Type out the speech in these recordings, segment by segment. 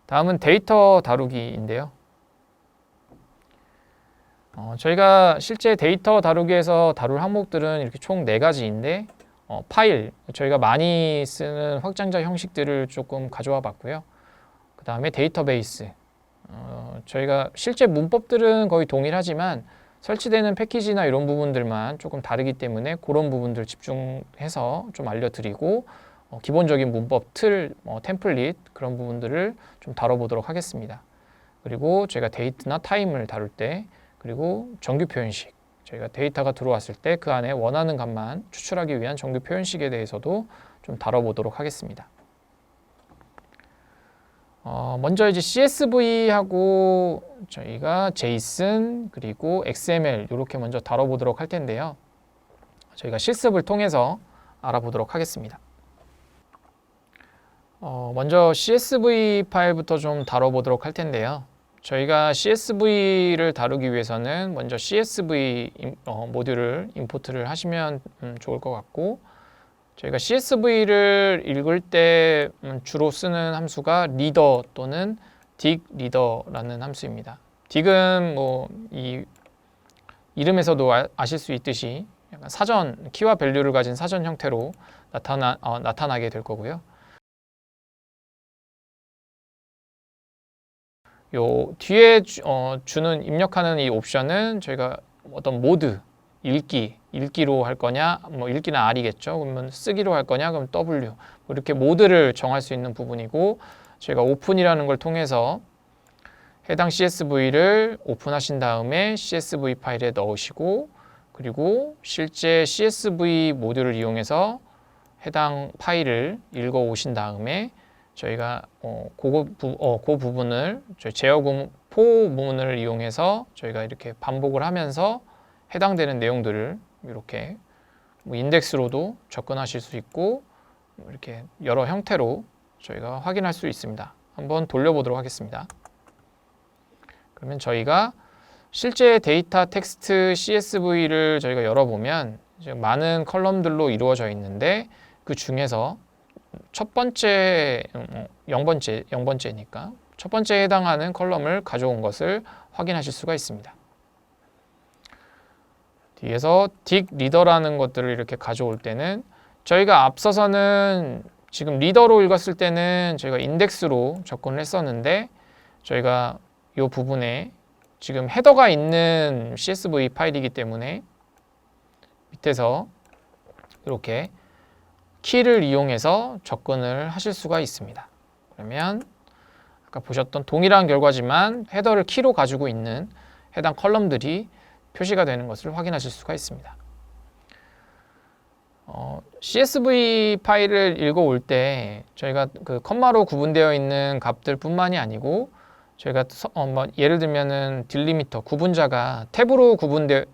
다음은 데이터 다루기인데요. 저희가 실제 데이터 다루기에서 다룰 항목들은 이렇게 총 4가지인데 파일, 저희가 많이 쓰는 확장자 형식들을 조금 가져와 봤고요. 그 다음에 데이터베이스, 저희가 실제 문법들은 거의 동일하지만 설치되는 패키지나 이런 부분들만 조금 다르기 때문에 그런 부분들 집중해서 좀 알려드리고 기본적인 문법 틀, 템플릿 그런 부분들을 좀 다뤄보도록 하겠습니다. 그리고 제가 데이트나 타임을 다룰 때, 그리고 정규 표현식, 저희가 데이터가 들어왔을 때 그 안에 원하는 값만 추출하기 위한 정규 표현식에 대해서도 좀 다뤄보도록 하겠습니다. 먼저 이제 CSV하고 저희가 JSON 그리고 XML 이렇게 먼저 다뤄보도록 할 텐데요. 저희가 실습을 통해서 알아보도록 하겠습니다. 먼저 CSV 파일부터 좀 다뤄보도록 할 텐데요. 저희가 CSV를 다루기 위해서는 먼저 CSV 모듈을 임포트를 하시면 좋을 것 같고, 저희가 CSV를 읽을 때 주로 쓰는 함수가 리더 또는 digReader라는 함수입니다. dig은 이 이름에서도 아실 수 있듯이 약간 사전, 키와 밸류를 가진 사전 형태로 나타나게 될 거고요. 요 뒤에 주는 입력하는 이 옵션은 저희가 어떤 모드, 읽기로 할 거냐, 읽기는 R이겠죠. 그러면 쓰기로 할 거냐, 그럼 W. 이렇게 모드를 정할 수 있는 부분이고, 저희가 오픈이라는 걸 통해서 해당 CSV를 오픈하신 다음에 CSV 파일에 넣으시고, 그리고 실제 CSV 모듈을 이용해서 해당 파일을 읽어 오신 다음에 저희가 그 부분을 저희 제어구문 포 부분을 이용해서 저희가 이렇게 반복을 하면서 해당되는 내용들을 이렇게 인덱스로도 접근하실 수 있고 이렇게 여러 형태로 저희가 확인할 수 있습니다. 한번 돌려보도록 하겠습니다. 그러면 저희가 실제 데이터 텍스트 CSV를 저희가 열어보면 이제 많은 컬럼들로 이루어져 있는데 그 중에서 첫 번째 0번째니까 첫 번째에 해당하는 컬럼을 가져온 것을 확인하실 수가 있습니다. 뒤에서 digReader라는 것들을 이렇게 가져올 때는 저희가 앞서서는 지금 리더로 읽었을 때는 저희가 인덱스로 접근을 했었는데 저희가 이 부분에 지금 헤더가 있는 CSV 파일이기 때문에 밑에서 이렇게 키를 이용해서 접근을 하실 수가 있습니다. 그러면 아까 보셨던 동일한 결과지만 헤더를 키로 가지고 있는 해당 컬럼들이 표시가 되는 것을 확인하실 수가 있습니다. CSV 파일을 읽어올 때 저희가 그 컴마로 구분되어 있는 값들 뿐만이 아니고 저희가 예를 들면은 딜리미터 구분자가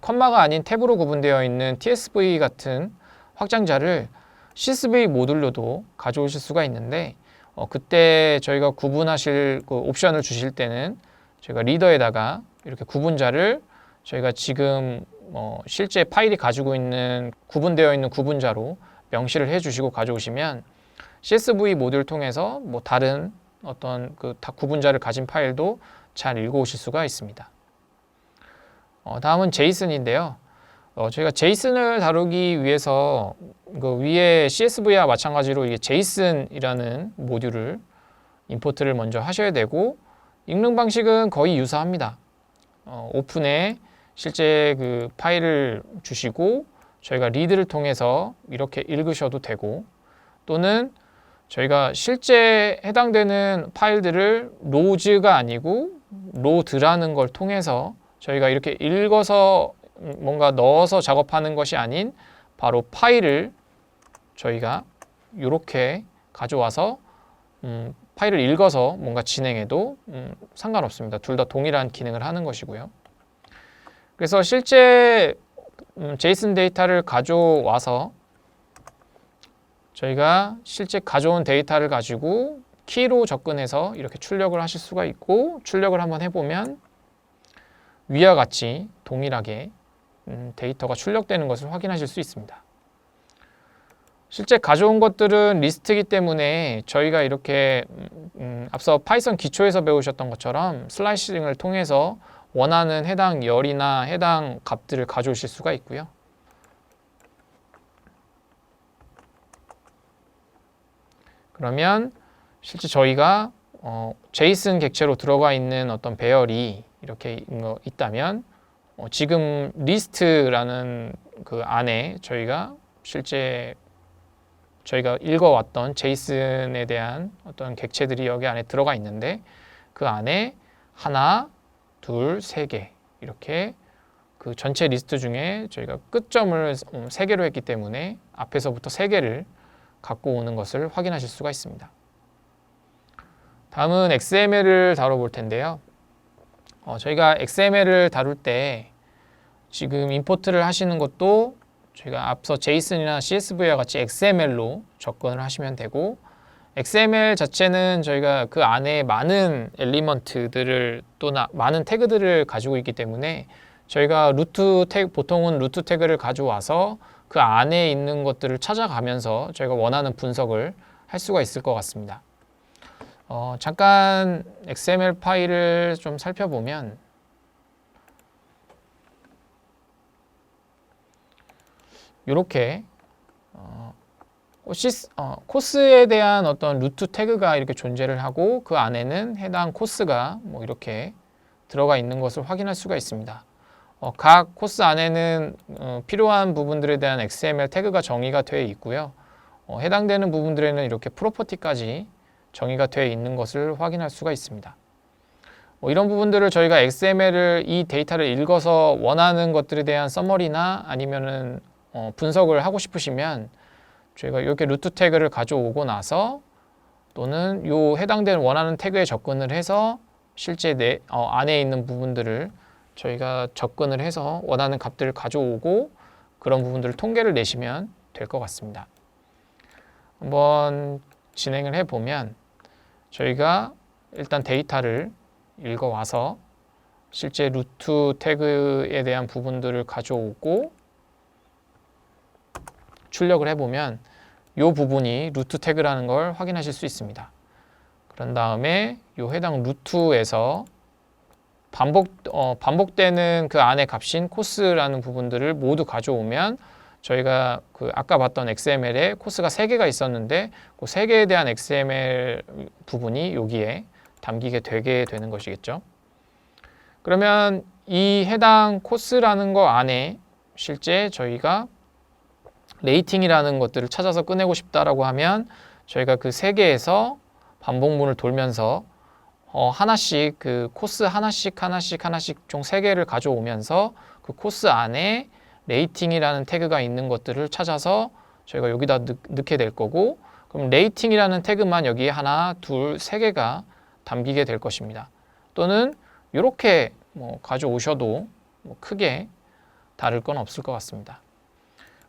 컴마가 아닌 탭으로 구분되어 있는 TSV 같은 확장자를 CSV 모듈로도 가져오실 수가 있는데 그때 저희가 구분하실 그 옵션을 주실 때는 저희가 리더에다가 이렇게 구분자를 저희가 지금 실제 파일이 가지고 있는 구분되어 있는 구분자로 명시를 해주시고 가져오시면 CSV 모듈을 통해서 다른 어떤 그 구분자를 가진 파일도 잘 읽어오실 수가 있습니다. 다음은 JSON인데요. 저희가 JSON을 다루기 위해서 그 위에 CSV와 마찬가지로 이게 JSON이라는 모듈을 임포트를 먼저 하셔야 되고 읽는 방식은 거의 유사합니다. 오픈에 실제 그 파일을 주시고 저희가 리드를 통해서 이렇게 읽으셔도 되고 또는 저희가 실제 해당되는 파일들을 로즈가 아니고 로드라는 걸 통해서 저희가 이렇게 읽어서 뭔가 넣어서 작업하는 것이 아닌 바로 파일을 저희가 이렇게 가져와서 파일을 읽어서 뭔가 진행해도 상관없습니다. 둘 다 동일한 기능을 하는 것이고요. 그래서 실제 JSON 데이터를 가져와서 저희가 실제 가져온 데이터를 가지고 키로 접근해서 이렇게 출력을 하실 수가 있고 출력을 한번 해보면 위와 같이 동일하게 데이터가 출력되는 것을 확인하실 수 있습니다. 실제 가져온 것들은 리스트이기 때문에 저희가 이렇게 앞서 파이썬 기초에서 배우셨던 것처럼 슬라이싱을 통해서 원하는 해당 열이나 해당 값들을 가져오실 수가 있고요. 그러면 실제 저희가 제이슨 객체로 들어가 있는 어떤 배열이 이렇게 있다면 지금 리스트라는 그 안에 저희가 실제 저희가 읽어왔던 제이슨에 대한 어떤 객체들이 여기 안에 들어가 있는데 그 안에 하나, 둘, 세 개 이렇게 그 전체 리스트 중에 저희가 끝점을 세 개로 했기 때문에 앞에서부터 세 개를 갖고 오는 것을 확인하실 수가 있습니다. 다음은 XML을 다뤄볼 텐데요. 저희가 XML을 다룰 때 지금 임포트를 하시는 것도 저희가 앞서 JSON이나 CSV와 같이 XML로 접근을 하시면 되고, XML 자체는 저희가 그 안에 많은 엘리먼트들을 또 많은 태그들을 가지고 있기 때문에 저희가 루트 태그, 보통은 루트 태그를 가져와서 그 안에 있는 것들을 찾아가면서 저희가 원하는 분석을 할 수가 있을 것 같습니다. 잠깐 XML 파일을 좀 살펴보면 이렇게 코스에 대한 어떤 루트 태그가 이렇게 존재를 하고 그 안에는 해당 코스가 뭐 이렇게 들어가 있는 것을 확인할 수가 있습니다. 각 코스 안에는 필요한 부분들에 대한 XML 태그가 정의가 되어 있고요. 해당되는 부분들에는 이렇게 프로퍼티까지 정의가 되어 있는 것을 확인할 수가 있습니다. 이런 부분들을 저희가 XML을 이 데이터를 읽어서 원하는 것들에 대한 서머리나 아니면은 분석을 하고 싶으시면 저희가 이렇게 루트 태그를 가져오고 나서 또는 요 해당되는 원하는 태그에 접근을 해서 실제 안에 있는 부분들을 저희가 접근을 해서 원하는 값들을 가져오고 그런 부분들을 통계를 내시면 될 것 같습니다. 한번 진행을 해보면 저희가 일단 데이터를 읽어와서 실제 루트 태그에 대한 부분들을 가져오고 출력을 해보면 이 부분이 루트 태그라는 걸 확인하실 수 있습니다. 그런 다음에 이 해당 루트에서 반복되는 그 안의 값인 코스라는 부분들을 모두 가져오면 저희가 그 아까 봤던 XML에 코스가 3개가 있었는데 그 3개에 대한 XML 부분이 여기에 담기게 되게 되는 것이겠죠. 그러면 이 해당 코스라는 거 안에 실제 저희가 레이팅이라는 것들을 찾아서 꺼내고 싶다라고 하면 저희가 그 3개에서 반복문을 돌면서 하나씩 그 코스 하나씩 총 3개를 가져오면서 그 코스 안에 레이팅이라는 태그가 있는 것들을 찾아서 저희가 여기다 넣게 될 거고, 그럼 레이팅이라는 태그만 여기에 하나, 둘, 3개가 담기게 될 것입니다. 또는 이렇게 가져오셔도 크게 다를 건 없을 것 같습니다.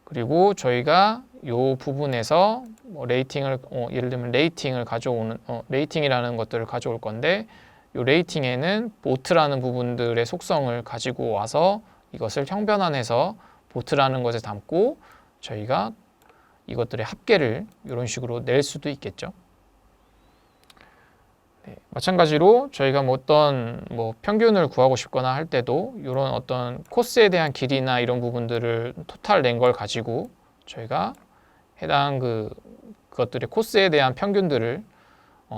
그리고 저희가 이 부분에서 레이팅을 예를 들면 레이팅을 가져오는 레이팅이라는 것들을 가져올 건데 이 레이팅에는 보트라는 부분들의 속성을 가지고 와서 이것을 형변환해서 보트라는 것에 담고 저희가 이것들의 합계를 이런 식으로 낼 수도 있겠죠. 네, 마찬가지로 저희가 어떤 평균을 구하고 싶거나 할 때도 이런 어떤 코스에 대한 길이나 이런 부분들을 토탈 낸 걸 가지고 저희가 해당 그것들의 코스에 대한 평균들을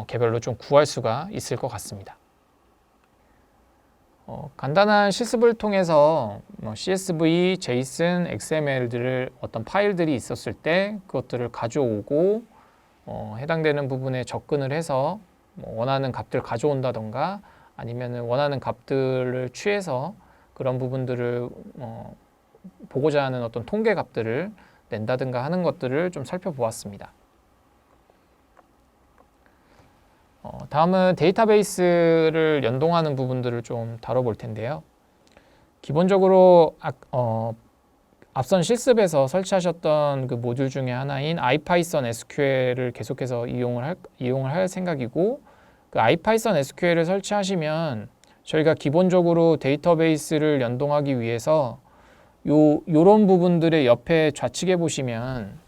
개별로 좀 구할 수가 있을 것 같습니다. 간단한 실습을 통해서 CSV, JSON, XML들을 어떤 파일들이 있었을 때 그것들을 가져오고 해당되는 부분에 접근을 해서 원하는 값들 가져온다던가 아니면 원하는 값들을 취해서 그런 부분들을 보고자 하는 어떤 통계 값들을 낸다든가 하는 것들을 좀 살펴보았습니다. 다음은 데이터베이스를 연동하는 부분들을 좀 다뤄볼 텐데요. 기본적으로 앞선 실습에서 설치하셨던 그 모듈 중에 하나인 IPython SQL을 계속해서 이용을 할 생각이고, 그 IPython SQL을 설치하시면 저희가 기본적으로 데이터베이스를 연동하기 위해서 요런 부분들의 옆에 좌측에 보시면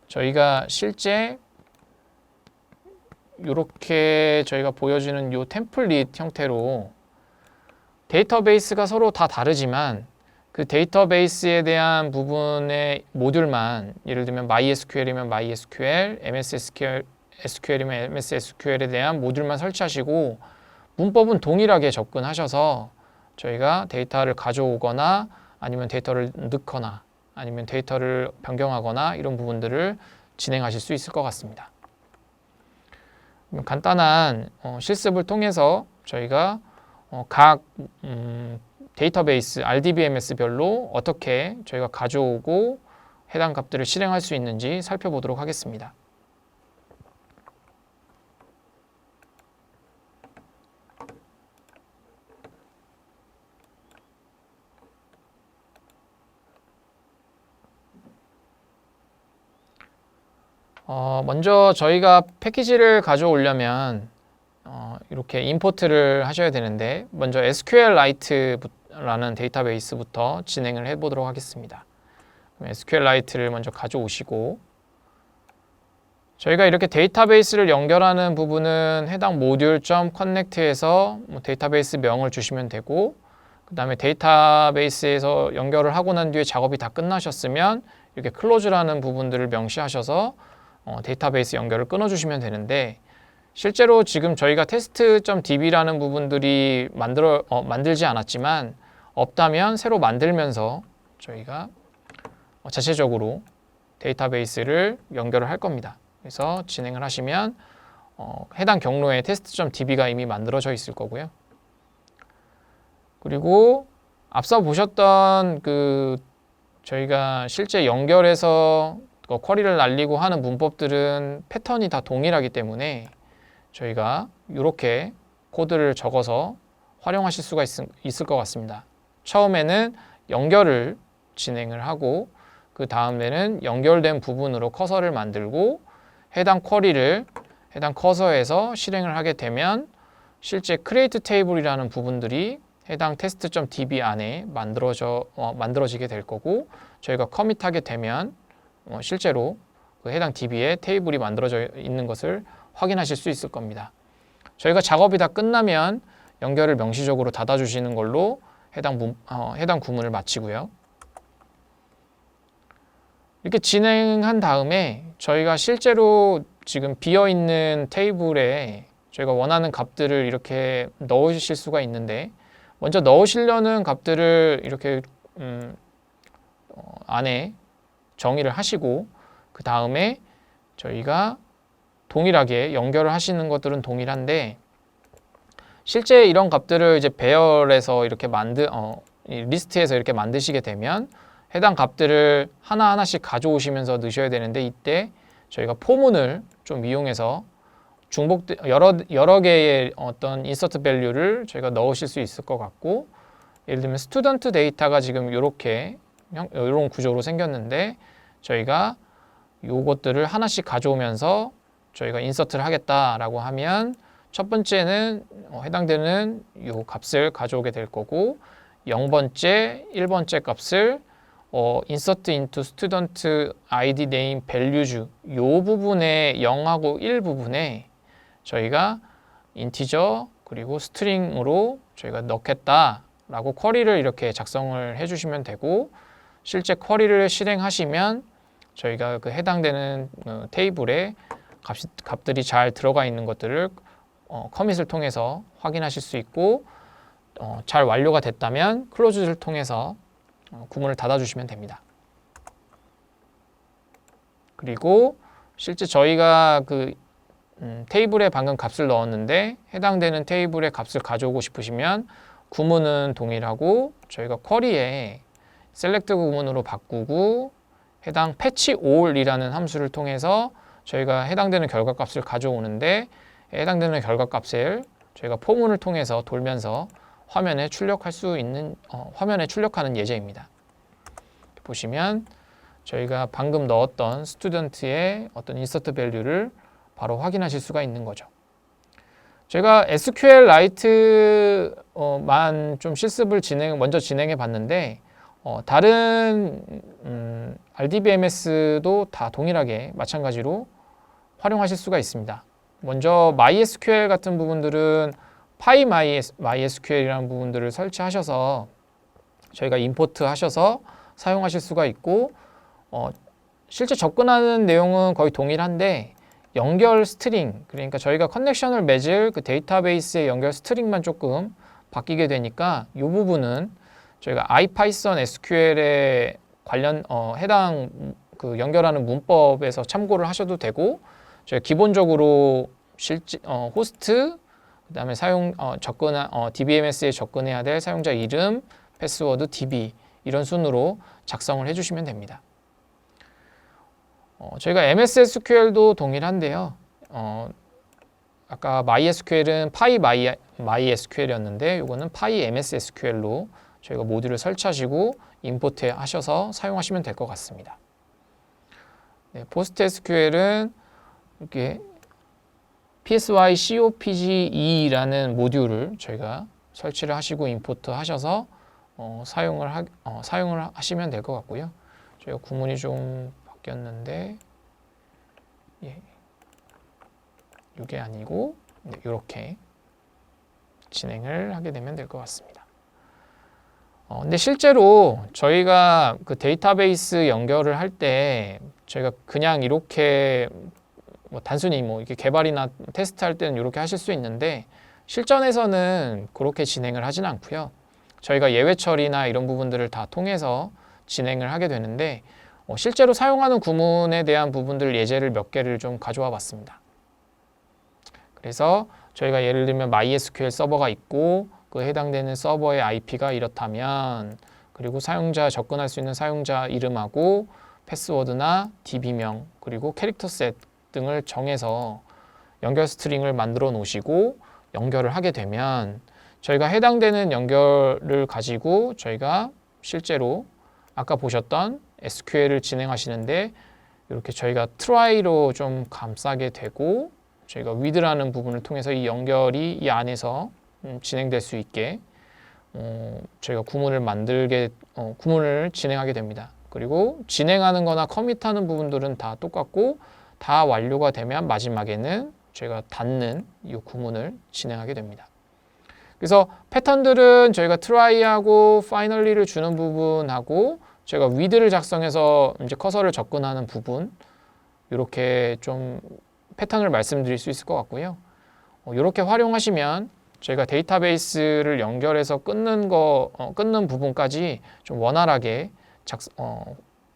저희가 실제 이렇게 저희가 보여주는 이 템플릿 형태로 데이터베이스가 서로 다 다르지만 그 데이터베이스에 대한 부분의 모듈만, 예를 들면 MySQL이면 MySQL, SQL이면 MSSQL에 대한 모듈만 설치하시고 문법은 동일하게 접근하셔서 저희가 데이터를 가져오거나 아니면 데이터를 넣거나 아니면 데이터를 변경하거나 이런 부분들을 진행하실 수 있을 것 같습니다. 간단한 실습을 통해서 저희가 각 데이터베이스 RDBMS별로 어떻게 저희가 가져오고 해당 값들을 실행할 수 있는지 살펴보도록 하겠습니다. 먼저 저희가 패키지를 가져오려면 이렇게 임포트를 하셔야 되는데 먼저 SQLite라는 데이터베이스부터 진행을 해보도록 하겠습니다. SQLite를 먼저 가져오시고 저희가 이렇게 데이터베이스를 연결하는 부분은 해당 module.connect에서 데이터베이스 명을 주시면 되고 그 다음에 데이터베이스에서 연결을 하고 난 뒤에 작업이 다 끝나셨으면 이렇게 close라는 부분들을 명시하셔서 데이터베이스 연결을 끊어주시면 되는데 실제로 지금 저희가 test.db라는 부분들이 만들지 않았지만 없다면 새로 만들면서 저희가 자체적으로 데이터베이스를 연결을 할 겁니다. 그래서 진행을 하시면 해당 경로에 test.db가 이미 만들어져 있을 거고요. 그리고 앞서 보셨던 저희가 실제 연결해서 쿼리를 날리고 하는 문법들은 패턴이 다 동일하기 때문에 저희가 이렇게 코드를 적어서 활용하실 수가 있을 것 같습니다. 처음에는 연결을 진행을 하고 그 다음에는 연결된 부분으로 커서를 만들고 해당 쿼리를 해당 커서에서 실행을 하게 되면 실제 create table이라는 부분들이 해당 test.db 안에 만들어지게 될 거고 저희가 커밋하게 되면 실제로 그 해당 DB에 테이블이 만들어져 있는 것을 확인하실 수 있을 겁니다. 저희가 작업이 다 끝나면 연결을 명시적으로 닫아주시는 걸로 해당 구문을 마치고요. 이렇게 진행한 다음에 저희가 실제로 지금 비어있는 테이블에 저희가 원하는 값들을 이렇게 넣으실 수가 있는데 먼저 넣으시려는 값들을 이렇게 안에 정의를 하시고 그 다음에 저희가 동일하게 연결을 하시는 것들은 동일한데 실제 이런 값들을 이제 배열에서 이렇게 리스트에서 이렇게 만드시게 되면 해당 값들을 하나하나씩 가져오시면서 넣으셔야 되는데 이때 저희가 포문을 좀 이용해서 여러 개의 어떤 인서트 밸류를 저희가 넣으실 수 있을 것 같고 예를 들면 스튜던트 데이터가 지금 이런 구조로 생겼는데 저희가 요것들을 하나씩 가져오면서 저희가 인서트를 하겠다라고 하면 첫 번째는 해당되는 요 값을 가져오게 될 거고 0번째, 1번째 값을 insert into student id name values 요 부분에 0하고 1 부분에 저희가 인티저 그리고 스트링으로 저희가 넣겠다라고 쿼리를 이렇게 작성을 해주시면 되고 실제 쿼리를 실행하시면 저희가 그 해당되는 테이블에 값들이 잘 들어가 있는 것들을 커밋을 통해서 확인하실 수 있고 잘 완료가 됐다면 클로즈를 통해서 구문을 닫아주시면 됩니다. 그리고 실제 저희가 테이블에 방금 값을 넣었는데 해당되는 테이블의 값을 가져오고 싶으시면 구문은 동일하고 저희가 쿼리에 셀렉트 구문으로 바꾸고 해당 패치 all이라는 함수를 통해서 저희가 해당되는 결과값을 가져오는데 해당되는 결과값을 저희가 포문을 통해서 돌면서 화면에 출력하는 예제입니다. 보시면 저희가 방금 넣었던 스튜던트의 어떤 인서트 밸류를 바로 확인하실 수가 있는 거죠. 제가 SQLite만 좀 실습을 먼저 진행해 봤는데 다른 RDBMS도 다 동일하게 마찬가지로 활용하실 수가 있습니다. 먼저 MySQL 같은 부분들은 PyMySQL이라는 부분들을 설치하셔서 저희가 임포트 하셔서 사용하실 수가 있고, 실제 접근하는 내용은 거의 동일한데 연결 스트링, 그러니까 저희가 커넥션을 맺을 그 데이터베이스의 연결 스트링만 조금 바뀌게 되니까 이 부분은 저희가 IPython SQL에 관련 해당 그 연결하는 문법에서 참고를 하셔도 되고, 저희가 기본적으로 호스트, 그다음에 DBMS에 접근해야 될 사용자 이름, 패스워드, DB 이런 순으로 작성을 해주시면 됩니다. 저희가 MS SQL도 동일한데요. 아까 MySQL은 PyMySQL이었는데 이거는 PyMS SQL로 저희가 모듈을 설치하시고 임포트 하셔서 사용하시면 될 것 같습니다. 네, PostSQL은 이렇게 PsyCopgE라는 모듈을 저희가 설치를 하시고 임포트 하셔서 사용을 하시면 될 것 같고요. 저희가 구문이 좀 바뀌었는데, 예, 이게 아니고 이렇게 진행을 하게 되면 될 것 같습니다. 근데 실제로 저희가 그 데이터베이스 연결을 할 때 저희가 그냥 이렇게 단순히 이렇게 개발이나 테스트할 때는 이렇게 하실 수 있는데, 실전에서는 그렇게 진행을 하지는 않고요. 저희가 예외 처리나 이런 부분들을 다 통해서 진행을 하게 되는데, 실제로 사용하는 구문에 대한 부분들 예제를 몇 개를 좀 가져와 봤습니다. 그래서 저희가 예를 들면 MySQL 서버가 있고 그 해당되는 서버의 IP가 이렇다면, 그리고 사용자 접근할 수 있는 사용자 이름하고 패스워드나 DB명 그리고 캐릭터 셋 등을 정해서 연결 스트링을 만들어 놓으시고 연결을 하게 되면, 저희가 해당되는 연결을 가지고 저희가 실제로 아까 보셨던 SQL을 진행하시는데 이렇게 저희가 try로 좀 감싸게 되고, 저희가 with라는 부분을 통해서 이 연결이 이 안에서 진행될 수 있게 저희가 구문을 진행하게 됩니다. 그리고 진행하는 거나 커밋하는 부분들은 다 똑같고, 다 완료가 되면 마지막에는 저희가 닫는 이 구문을 진행하게 됩니다. 그래서 패턴들은 저희가 try하고 finally를 주는 부분하고 저희가 with를 작성해서 이제 커서를 접근하는 부분, 이렇게 좀 패턴을 말씀드릴 수 있을 것 같고요. 이렇게 활용하시면 저희가 데이터베이스를 연결해서 끊는 부분까지 좀 원활하게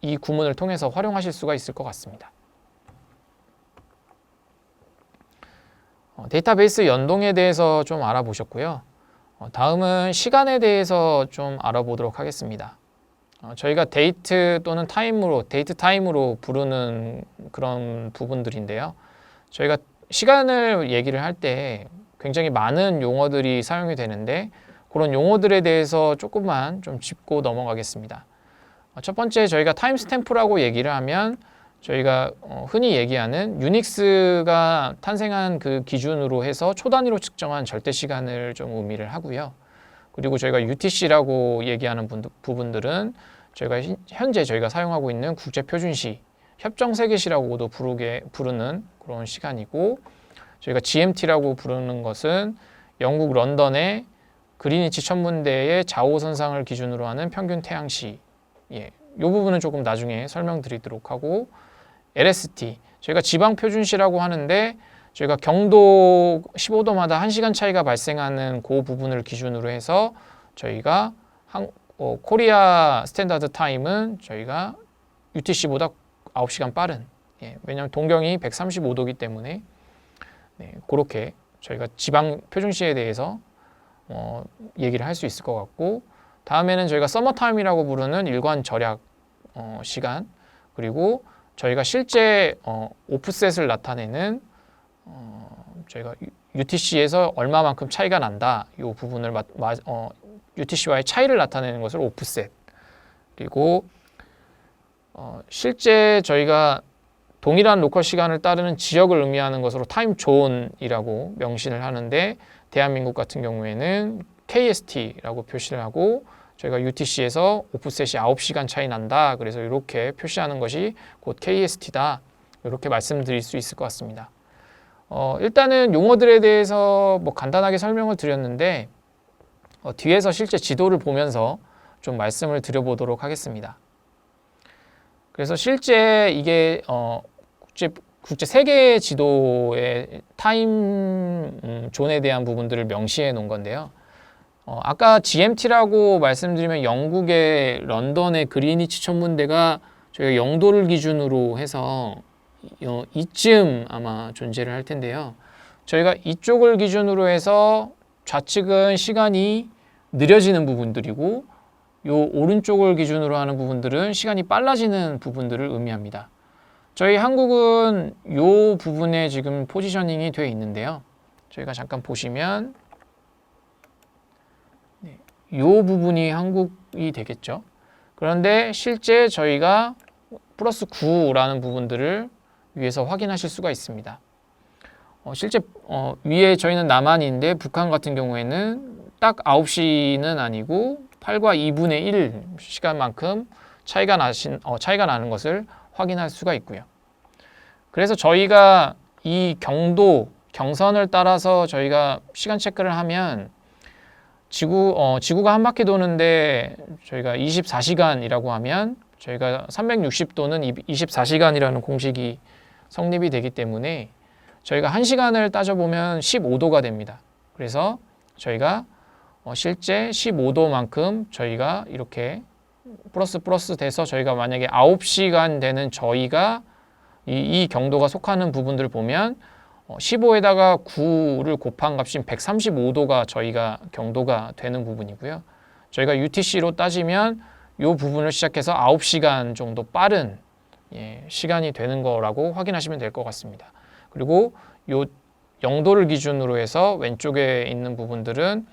이 구문을 통해서 활용하실 수가 있을 것 같습니다. 데이터베이스 연동에 대해서 좀 알아보셨고요. 다음은 시간에 대해서 좀 알아보도록 하겠습니다. 저희가 데이트 타임으로 부르는 그런 부분들인데요. 저희가 시간을 얘기를 할 때 굉장히 많은 용어들이 사용이 되는데, 그런 용어들에 대해서 조금만 좀 짚고 넘어가겠습니다. 첫 번째, 저희가 타임스탬프라고 얘기를 하면 저희가 흔히 얘기하는 유닉스가 탄생한 그 기준으로 해서 초단위로 측정한 절대 시간을 좀 의미를 하고요. 그리고 저희가 UTC라고 얘기하는 부분들은 저희가 현재 저희가 사용하고 있는 국제표준시, 협정세계시라고도 부르는 그런 시간이고, 저희가 GMT라고 부르는 것은 영국 런던의 그리니치 천문대의 좌우선상을 기준으로 하는 평균 태양시, 이 부분은 조금 나중에 설명드리도록 하고, LST, 저희가 지방표준시라고 하는데 저희가 경도 15도마다 1시간 차이가 발생하는 그 부분을 기준으로 해서 저희가 코리아 스탠다드 타임은 저희가 UTC보다 9시간 빠른, 왜냐하면 동경이 135도이기 때문에 그렇게 저희가 지방 표준시에 대해서 얘기를 할 수 있을 것 같고, 다음에는 저희가 서머타임이라고 부르는 일관 절약 시간, 그리고 저희가 실제 오프셋을 나타내는 저희가 UTC에서 얼마만큼 차이가 난다, 이 부분을 UTC와의 차이를 나타내는 것을 오프셋, 그리고 실제 저희가 동일한 로컬 시간을 따르는 지역을 의미하는 것으로 타임 존이라고 명시를 하는데, 대한민국 같은 경우에는 KST라고 표시를 하고, 저희가 UTC에서 오프셋이 9시간 차이 난다. 그래서 이렇게 표시하는 것이 곧 KST다. 이렇게 말씀드릴 수 있을 것 같습니다. 일단은 용어들에 대해서 뭐 간단하게 설명을 드렸는데 뒤에서 실제 지도를 보면서 좀 말씀을 드려보도록 하겠습니다. 그래서 실제 이게 국제 세계 지도의 타임 존에 대한 부분들을 명시해 놓은 건데요. 아까 GMT라고 말씀드리면 영국의 런던의 그리니치 천문대가 저희가 영도를 기준으로 해서 이쯤 아마 존재를 할 텐데요. 저희가 이쪽을 기준으로 해서 좌측은 시간이 느려지는 부분들이고 요 오른쪽을 기준으로 하는 부분들은 시간이 빨라지는 부분들을 의미합니다. 저희 한국은 요 부분에 지금 포지셔닝이 되어 있는데요. 저희가 잠깐 보시면 요 부분이 한국이 되겠죠. 그런데 실제 저희가 플러스 9라는 부분들을 위에서 확인하실 수가 있습니다. 실제 위에 저희는 남한인데 북한 같은 경우에는 딱 9시는 아니고 8과 2분의 1 시간만큼 차이가 나는 것을 확인할 수가 있고요. 그래서 저희가 이 경선을 따라서 저희가 시간 체크를 하면 지구가 한 바퀴 도는데 저희가 24시간이라고 하면 저희가 360도는 24시간이라는 공식이 성립이 되기 때문에 저희가 1시간을 따져보면 15도가 됩니다. 그래서 저희가 실제 15도만큼 저희가 이렇게 플러스 돼서 저희가 만약에 9시간 되는 저희가 이 경도가 속하는 부분들을 보면 15에다가 9를 곱한 값인 135도가 저희가 경도가 되는 부분이고요. 저희가 UTC로 따지면 이 부분을 시작해서 9시간 정도 빠른 시간이 되는 거라고 확인하시면 될 것 같습니다. 그리고 이 영도를 기준으로 해서 왼쪽에 있는 부분들은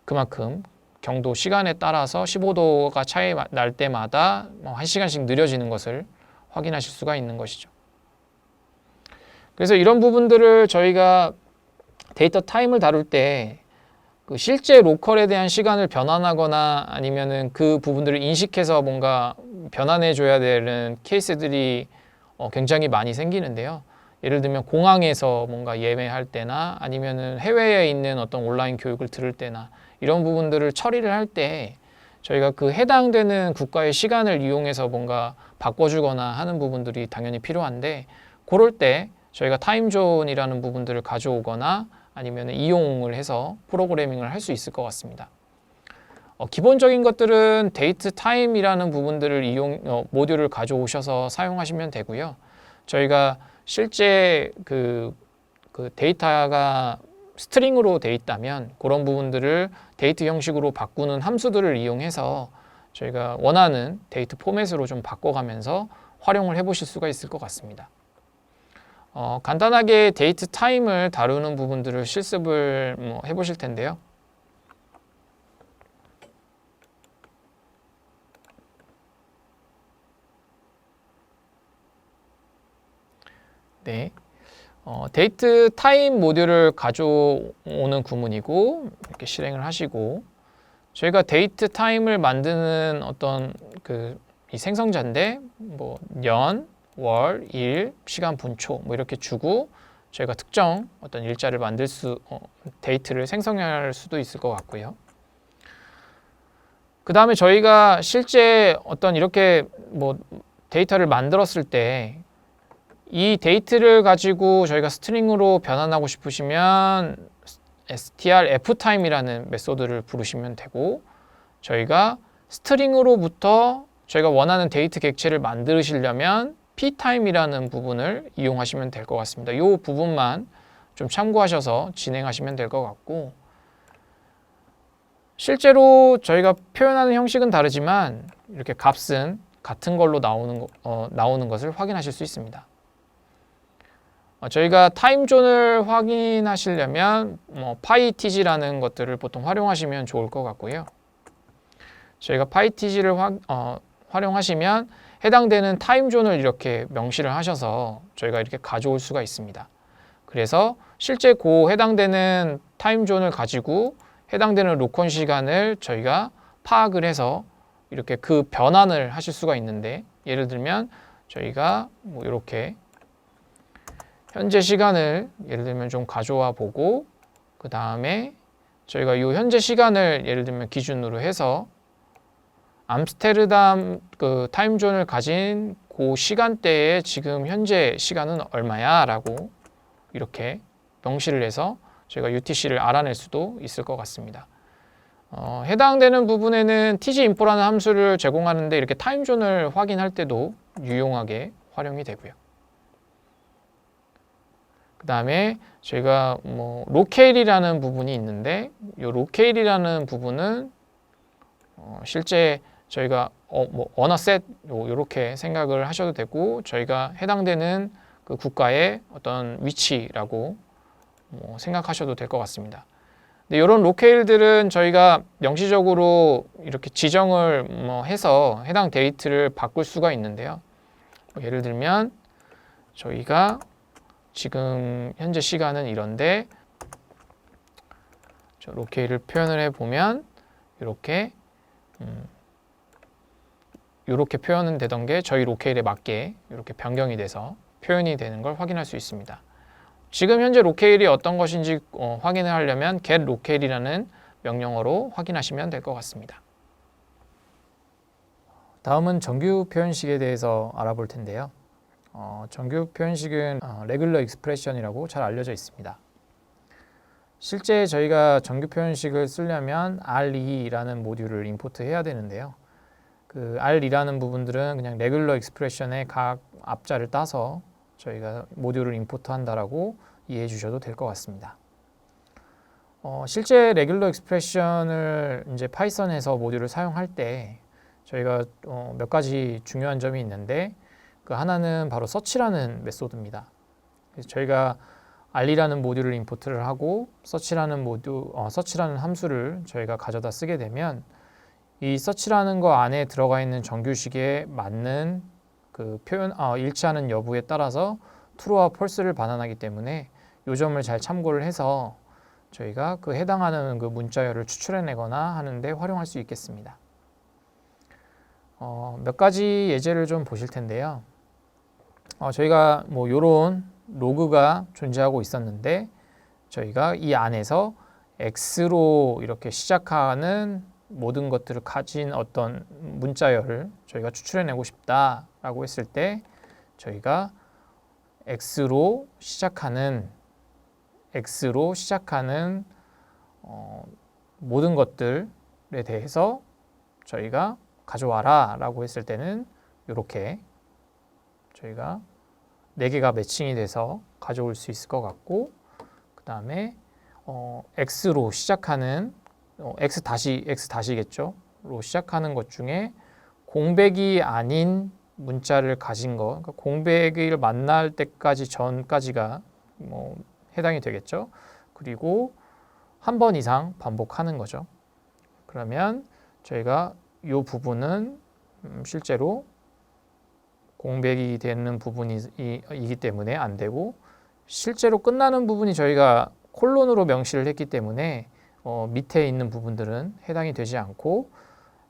그만큼 경도 시간에 따라서 15도가 차이 날 때마다 1시간씩 느려지는 것을 확인하실 수가 있는 것이죠. 그래서 이런 부분들을 저희가 데이터 타임을 다룰 때 그 실제 로컬에 대한 시간을 변환하거나 아니면은 그 부분들을 인식해서 뭔가 변환해 줘야 되는 케이스들이 굉장히 많이 생기는데요. 예를 들면 공항에서 뭔가 예매할 때나 아니면은 해외에 있는 어떤 온라인 교육을 들을 때나 이런 부분들을 처리를 할 때 저희가 그 해당되는 국가의 시간을 이용해서 뭔가 바꿔주거나 하는 부분들이 당연히 필요한데 그럴 때 저희가 타임존이라는 부분들을 가져오거나 아니면 이용을 해서 프로그래밍을 할 수 있을 것 같습니다. 기본적인 것들은 데이트 타임이라는 부분들을 모듈을 가져오셔서 사용하시면 되고요. 저희가 실제 그 데이터가 스트링으로 돼 있다면 그런 부분들을 데이트 형식으로 바꾸는 함수들을 이용해서 저희가 원하는 데이트 포맷으로 좀 바꿔가면서 활용을 해보실 수가 있을 것 같습니다. 간단하게 데이트 타임을 다루는 부분들을 실습을 해보실 텐데요. 네, 데이트 타임 모듈을 가져오는 구문이고 이렇게 실행을 하시고 저희가 데이트 타임을 만드는 어떤 이 생성자인데 뭐 년, 월, 일, 시간, 분, 초 뭐 이렇게 주고 저희가 특정 어떤 일자를 만들 데이트를 생성할 수도 있을 것 같고요. 그 다음에 저희가 실제 어떤 이렇게 뭐 데이터를 만들었을 때 이 데이트를 가지고 저희가 스트링으로 변환하고 싶으시면 strftime이라는 메소드를 부르시면 되고 저희가 스트링으로부터 저희가 원하는 데이트 객체를 만드시려면 ptime이라는 부분을 이용하시면 될 것 같습니다. 이 부분만 좀 참고하셔서 진행하시면 될 것 같고 실제로 저희가 표현하는 형식은 다르지만 이렇게 값은 같은 걸로 나오는 것을 확인하실 수 있습니다. 저희가 타임존을 확인하시려면 pytg라는 것들을 보통 활용하시면 좋을 것 같고요. 저희가 pytg를 활용하시면 해당되는 타임존을 이렇게 명시를 하셔서 저희가 이렇게 가져올 수가 있습니다. 그래서 실제 그 해당되는 타임존을 가지고 해당되는 로컨 시간을 저희가 파악을 해서 이렇게 그 변환을 하실 수가 있는데, 예를 들면 저희가 뭐 이렇게 현재 시간을 예를 들면 좀 가져와 보고, 그 다음에 저희가 이 현재 시간을 예를 들면 기준으로 해서 암스테르담 그 타임존을 가진 그 시간대에 지금 현재 시간은 얼마야 라고 이렇게 명시를 해서 저희가 UTC를 알아낼 수도 있을 것 같습니다. 해당되는 부분에는 tginfo라는 함수를 제공하는데 이렇게 타임존을 확인할 때도 유용하게 활용이 되고요. 그 다음에 저희가 뭐 로케일이라는 부분이 있는데, 이 로케일이라는 부분은 실제 저희가 뭐 언어셋 이렇게 생각을 하셔도 되고, 저희가 해당되는 그 국가의 어떤 위치라고 생각하셔도 될 것 같습니다. 근데 이런 로케일들은 저희가 명시적으로 이렇게 지정을 해서 해당 데이트를 바꿀 수가 있는데요. 예를 들면 저희가 지금 현재 시간은 이런데, 로케일을 표현을 해보면 이렇게 이렇게 표현은 되던 게 저희 로케일에 맞게 이렇게 변경이 돼서 표현이 되는 걸 확인할 수 있습니다. 지금 현재 로케일이 어떤 것인지 확인을 하려면 get locail이라는 명령어로 확인하시면 될 것 같습니다. 다음은 정규 표현식에 대해서 알아볼 텐데요. 정규 표현식은 regular expression이라고 잘 알려져 있습니다. 실제 저희가 정규 표현식을 쓰려면 RE라는 모듈을 임포트해야 되는데요. 그 R이라는 부분들은 그냥 레귤러 익스프레션의 각 앞자를 따서 저희가 모듈을 임포트한다라고 이해해 주셔도 될 것 같습니다. 실제 레귤러 익스프레션을 이제 파이썬에서 모듈을 사용할 때 저희가 몇 가지 중요한 점이 있는데, 그 하나는 바로 서치라는 메소드입니다. 그래서 저희가 R이라는 모듈을 임포트를 하고 서치라는 함수를 저희가 가져다 쓰게 되면 이 서치라는 거 안에 들어가 있는 정규식에 맞는 그 표현 일치하는 여부에 따라서 true와 false를 반환하기 때문에 이 점을 잘 참고를 해서 저희가 그 해당하는 그 문자열을 추출해내거나 하는데 활용할 수 있겠습니다. 몇 가지 예제를 좀 보실 텐데요. 저희가 뭐 이런 로그가 존재하고 있었는데, 저희가 이 안에서 X로 이렇게 시작하는 모든 것들을 가진 어떤 문자열을 저희가 추출해내고 싶다라고 했을 때, 저희가 X로 시작하는 모든 것들에 대해서 저희가 가져와라 라고 했을 때는 이렇게 저희가 4개가 매칭이 돼서 가져올 수 있을 것 같고, 그 다음에 X로 시작하는 X-겠죠. 로 시작하는 것 중에 공백이 아닌 문자를 가진 거, 그러니까 공백을 만날 때까지 전까지가 해당이 되겠죠. 그리고 한 번 이상 반복하는 거죠. 그러면 저희가 이 부분은 실제로 공백이 되는 부분이기 때문에 안 되고, 실제로 끝나는 부분이 저희가 콜론으로 명시를 했기 때문에 밑에 있는 부분들은 해당이 되지 않고,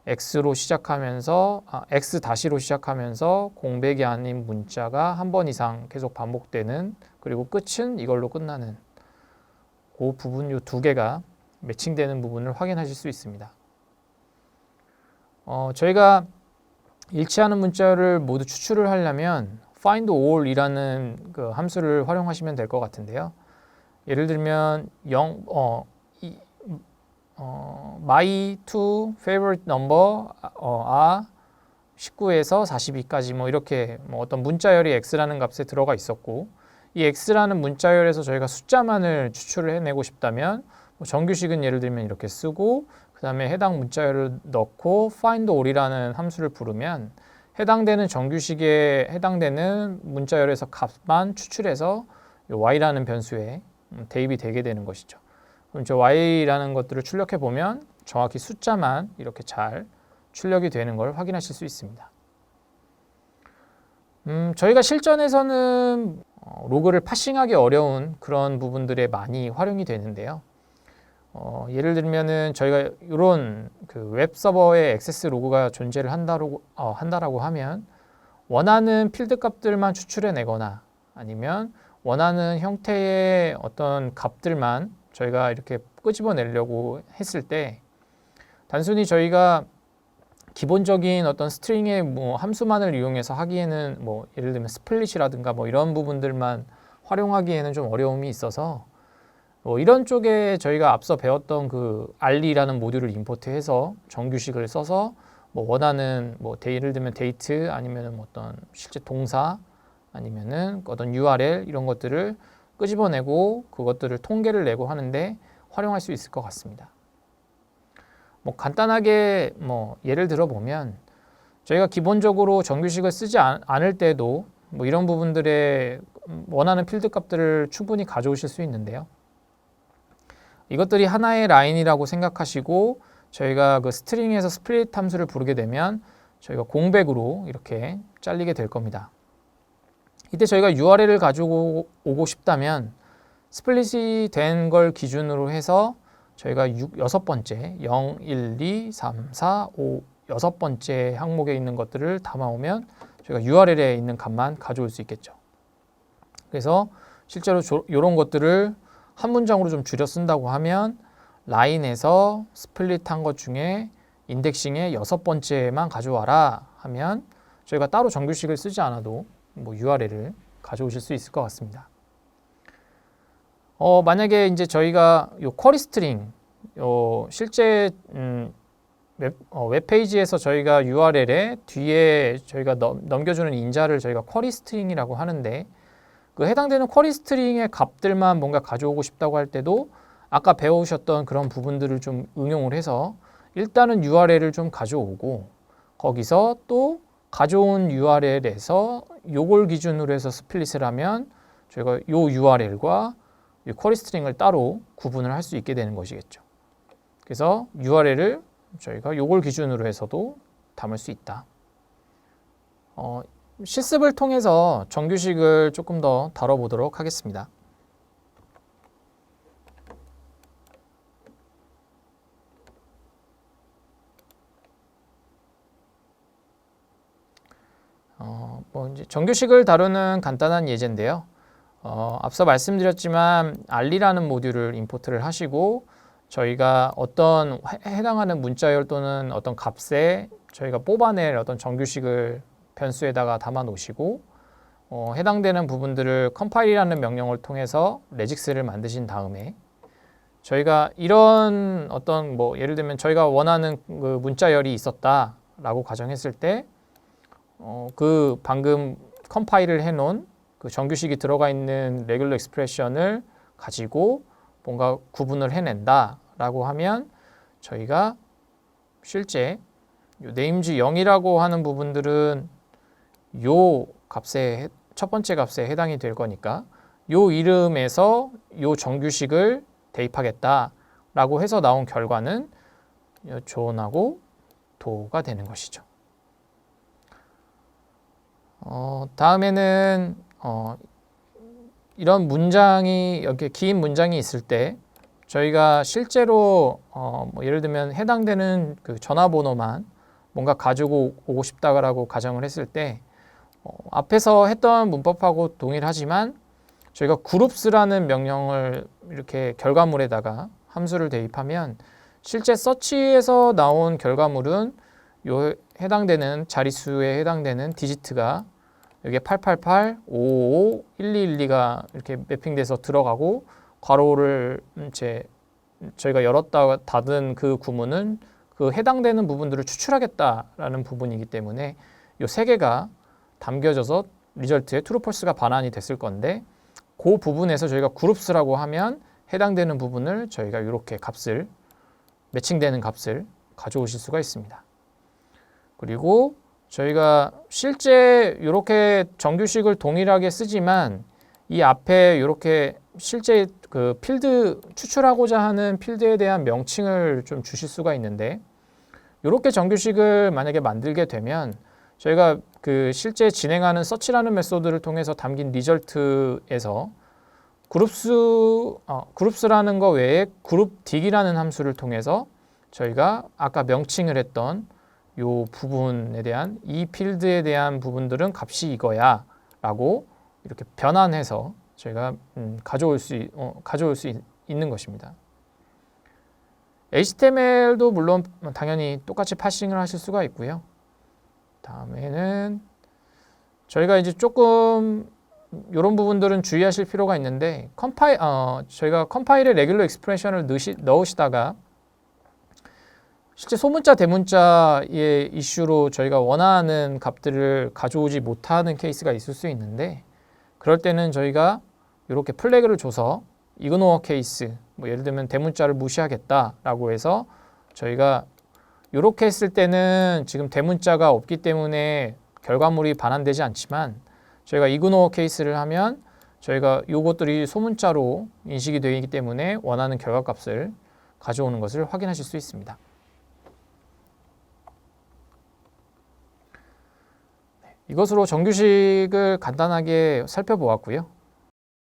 X로 시작하면서 X-로 시작하면서 공백이 아닌 문자가 한 번 이상 계속 반복되는, 그리고 끝은 이걸로 끝나는 그 부분, 이 2개가 매칭되는 부분을 확인하실 수 있습니다. 저희가 일치하는 문자를 모두 추출을 하려면 find all이라는 그 함수를 활용하시면 될 것 같은데요. 예를 들면 my two favorite number are 19에서 42까지 이렇게 어떤 문자열이 x라는 값에 들어가 있었고, 이 x라는 문자열에서 저희가 숫자만을 추출을 해내고 싶다면 정규식은 예를 들면 이렇게 쓰고, 그 다음에 해당 문자열을 넣고 find all이라는 함수를 부르면 해당되는 정규식에 해당되는 문자열에서 값만 추출해서 y라는 변수에 대입이 되게 되는 것이죠. 그럼 저 y라는 것들을 출력해 보면 정확히 숫자만 이렇게 잘 출력이 되는 걸 확인하실 수 있습니다. 저희가 실전에서는 로그를 파싱하기 어려운 그런 부분들에 많이 활용이 되는데요. 예를 들면은 저희가 이런 그 웹 서버에 액세스 로그가 존재를 한다라고 하면 원하는 필드 값들만 추출해 내거나 아니면 원하는 형태의 어떤 값들만 저희가 이렇게 끄집어 내려고 했을 때 단순히 저희가 기본적인 어떤 스트링의 뭐 함수만을 이용해서 하기에는 뭐 예를 들면 스플릿이라든가 뭐 이런 부분들만 활용하기에는 좀 어려움이 있어서 이런 쪽에 저희가 앞서 배웠던 그 r이라는 모듈을 임포트해서 정규식을 써서 뭐 원하는 뭐 예를 들면 데이트 아니면은 뭐 어떤 실제 동사 아니면은 어떤 URL 이런 것들을 끄집어내고 그것들을 통계를 내고 하는데 활용할 수 있을 것 같습니다. 뭐 간단하게 뭐 예를 들어 보면 저희가 기본적으로 정규식을 쓰지 않을 때도 뭐 이런 부분들의 원하는 필드 값들을 충분히 가져오실 수 있는데요. 이것들이 하나의 라인이라고 생각하시고 저희가 그 스트링에서 스플릿 함수를 부르게 되면 저희가 공백으로 이렇게 잘리게 될 겁니다. 이때 저희가 URL을 가지고 오고 싶다면 스플릿이 된 걸 기준으로 해서 저희가 6번째 0, 1, 2, 3, 4, 5 6번째 항목에 있는 것들을 담아오면 저희가 URL에 있는 값만 가져올 수 있겠죠. 그래서 실제로 이런 것들을 한 문장으로 좀 줄여 쓴다고 하면 라인에서 스플릿한 것 중에 인덱싱의 6번째만 가져와라 하면 저희가 따로 정규식을 쓰지 않아도 뭐 URL을 가져오실 수 있을 것 같습니다. 만약에 이제 저희가 요 쿼리 스트링 실제 웹페이지에서 저희가 URL에 뒤에 저희가 넘겨주는 인자를 저희가 쿼리 스트링이라고 하는데 그 해당되는 쿼리 스트링의 값들만 뭔가 가져오고 싶다고 할 때도 아까 배우셨던 그런 부분들을 좀 응용을 해서 일단은 URL을 좀 가져오고 거기서 또 가져온 URL에서 요걸 기준으로 해서 스플릿을 하면 저희가 요 URL과 이 쿼리 스트링을 따로 구분을 할 수 있게 되는 것이겠죠. 그래서 URL을 저희가 요걸 기준으로 해서도 담을 수 있다. 실습을 통해서 정규식을 조금 더 다뤄보도록 하겠습니다. 뭐 이제 정규식을 다루는 간단한 예제인데요. 앞서 말씀드렸지만 r이라는 모듈을 임포트를 하시고 저희가 어떤 해당하는 문자열 또는 어떤 값에 저희가 뽑아낼 어떤 정규식을 변수에다가 담아 놓으시고 해당되는 부분들을 컴파일이라는 명령을 통해서 레직스를 만드신 다음에 저희가 이런 어떤 뭐 예를 들면 저희가 원하는 그 문자열이 있었다라고 가정했을 때 그 방금 컴파일을 해놓은 그 정규식이 들어가 있는 레귤러 익스프레션을 가지고 뭔가 구분을 해낸다라고 하면 저희가 실제 네임즈 0이라고 하는 부분들은 요 값에 첫 번째 값에 해당이 될 거니까 요 이름에서 요 정규식을 대입하겠다라고 해서 나온 결과는 존하고 도가 되는 것이죠. 다음에는 이런 문장이 이렇게 긴 문장이 있을 때 저희가 실제로 뭐 예를 들면 해당되는 그 전화번호만 뭔가 가지고 오고 싶다라고 가정을 했을 때 앞에서 했던 문법하고 동일하지만 저희가 groups라는 명령을 이렇게 결과물에다가 함수를 대입하면 실제 서치에서 나온 결과물은 요 해당되는 자릿수에 해당되는 디지트가 여기에 888, 555, 1212가 이렇게 매핑돼서 들어가고 괄호를 이제 저희가 열었다 닫은 그 구문은 그 해당되는 부분들을 추출하겠다라는 부분이기 때문에 이 세 개가 담겨져서 리절트에 true, false가 반환이 됐을 건데 그 부분에서 저희가 groups라고 하면 해당되는 부분을 저희가 이렇게 값을 매칭되는 값을 가져오실 수가 있습니다. 그리고 저희가 실제 이렇게 정규식을 동일하게 쓰지만 이 앞에 이렇게 실제 그 필드 추출하고자 하는 필드에 대한 명칭을 좀 주실 수가 있는데 이렇게 정규식을 만약에 만들게 되면 저희가 그 실제 진행하는 서치라는 메소드를 통해서 담긴 리절트에서 그룹스라는 거 외에 그룹딕이라는 함수를 통해서 저희가 아까 명칭을 했던 요 부분에 대한 이 필드에 대한 부분들은 값이 이거야 라고 이렇게 변환해서 저희가 가져올 수 있는 것입니다. HTML도 물론 당연히 똑같이 파싱을 하실 수가 있고요. 다음에는 저희가 이제 조금 이런 부분들은 주의하실 필요가 있는데 저희가 컴파일에 레귤러 익스프레션을 넣으시다가 실제 소문자 대문자의 이슈로 저희가 원하는 값들을 가져오지 못하는 케이스가 있을 수 있는데 그럴 때는 저희가 이렇게 플래그를 줘서 이그노어 케이스, 뭐 예를 들면 대문자를 무시하겠다라고 해서 저희가 이렇게 했을 때는 지금 대문자가 없기 때문에 결과물이 반환되지 않지만 저희가 이그노어 케이스를 하면 저희가 이것들이 소문자로 인식이 되기 때문에 원하는 결과값을 가져오는 것을 확인하실 수 있습니다. 이것으로 정규식을 간단하게 살펴보았고요.